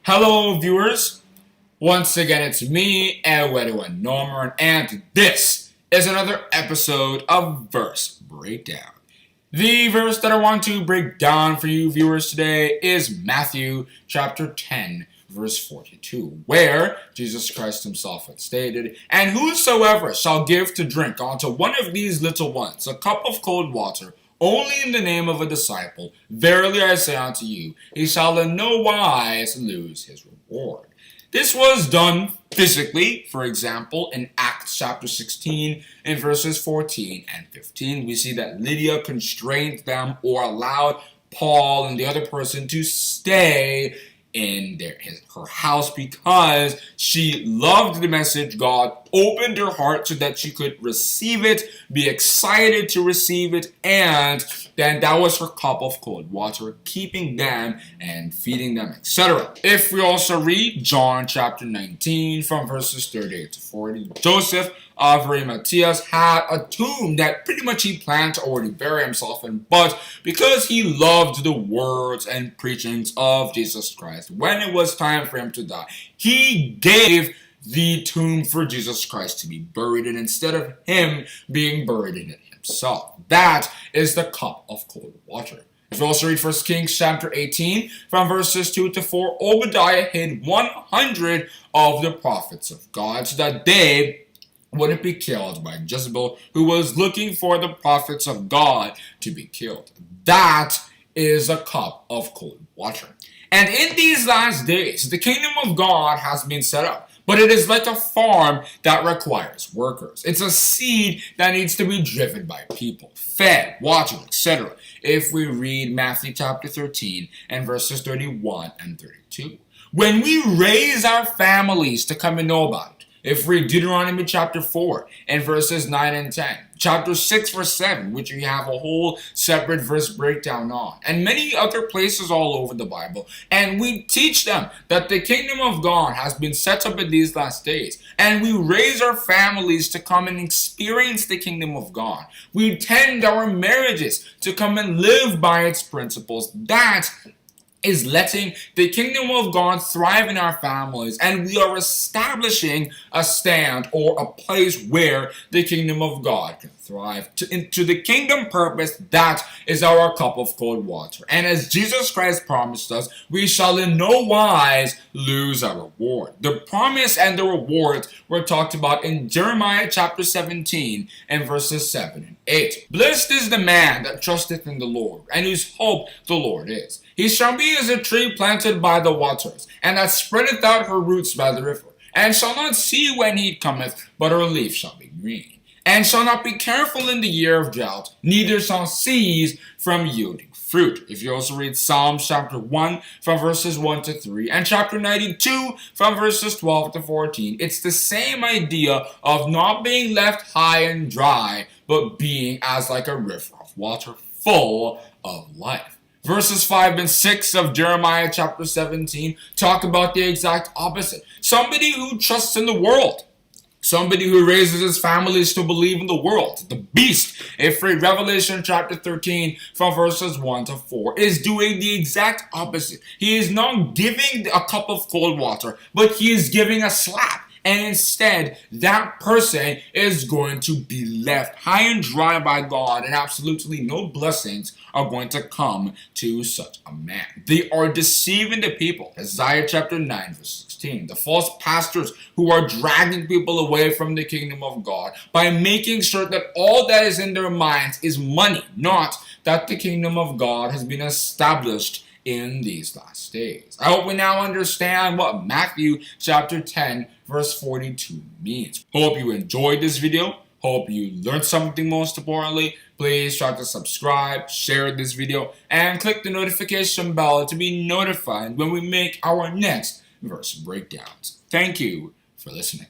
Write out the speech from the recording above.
Hello, viewers. Once again, it's me, Ewaenruwa, and this is another episode of Verse Breakdown. The verse that I want to break down for you viewers today is Matthew chapter 10, verse 42, where Jesus Christ himself had stated, "And whosoever shall give to drink unto one of these little ones a cup of cold water, only in the name of a disciple, verily I say unto you, he shall in no wise lose his reward." This was done physically. For example, in Acts chapter 16, in verses 14 and 15, we see that Lydia constrained them or allowed Paul and the other person to stay in her house because she loved the message. God opened her heart so that she could receive it, be excited to receive it, and then that was her cup of cold water, keeping them and feeding them, etc. If we also read John chapter 19 from verses 38 to 40, Joseph of Arimathea had a tomb that pretty much he planned to already bury himself in, but because he loved the words and preachings of Jesus Christ, when it was time for him to die, he gave the tomb for Jesus Christ to be buried in instead of him being buried in it himself. That is the cup of cold water. If you also read 1 Kings chapter 18 from verses 2 to 4, Obadiah hid 100 of the prophets of God so that they wouldn't be killed by Jezebel, who was looking for the prophets of God to be killed. That is a cup of cold water. And in these last days, the kingdom of God has been set up. But it is like a farm that requires workers. It's a seed that needs to be driven by people, fed, watered, etc. If we read Matthew chapter 13 and verses 31 and 32. When we raise our families to come and know about it, if we read Deuteronomy chapter 4 and verses 9 and 10, chapter 6 verse 7, which we have a whole separate verse breakdown on, and many other places all over the Bible, and we teach them that the kingdom of God has been set up in these last days, and we raise our families to come and experience the kingdom of God. We tend our marriages to come and live by its principles. That is letting the kingdom of God thrive in our families, and we are establishing a stand or a place where the kingdom of God can thrive. Into the kingdom purpose, that is our cup of cold water. And as Jesus Christ promised us, we shall in no wise lose our reward. The promise and the rewards were talked about in Jeremiah chapter 17 and verses 7 and 8. Blessed is the man that trusteth in the Lord, and whose hope the Lord is. He shall be as a tree planted by the waters, and that spreadeth out her roots by the river, and shall not see when heat cometh, but her leaf shall be green, and shall not be careful in the year of drought, neither shall cease from yielding fruit. If you also read Psalms chapter 1 from verses 1 to 3, and chapter 92 from verses 12 to 14, it's the same idea of not being left high and dry, but being as like a river of water full of life. Verses 5 and 6 of Jeremiah chapter 17 talk about the exact opposite. Somebody who trusts in the world. Somebody who raises his families to believe in the world. The beast, if read Revelation chapter 13 from verses 1 to 4, is doing the exact opposite. He is not giving a cup of cold water, but he is giving a slap. And instead, that person is going to be left high and dry by God, and absolutely no blessings are going to come to such a man. They are deceiving the people. Isaiah chapter 9 verse 16. The false pastors who are dragging people away from the kingdom of God by making sure that all that is in their minds is money, not that the kingdom of God has been established in these last days. I hope we now understand what Matthew chapter 10 verse 42 means. Hope you enjoyed this video. Hope you learned something. Most importantly, please try to subscribe, share this video, and click the notification bell to be notified when we make our next verse breakdowns. Thank you for listening.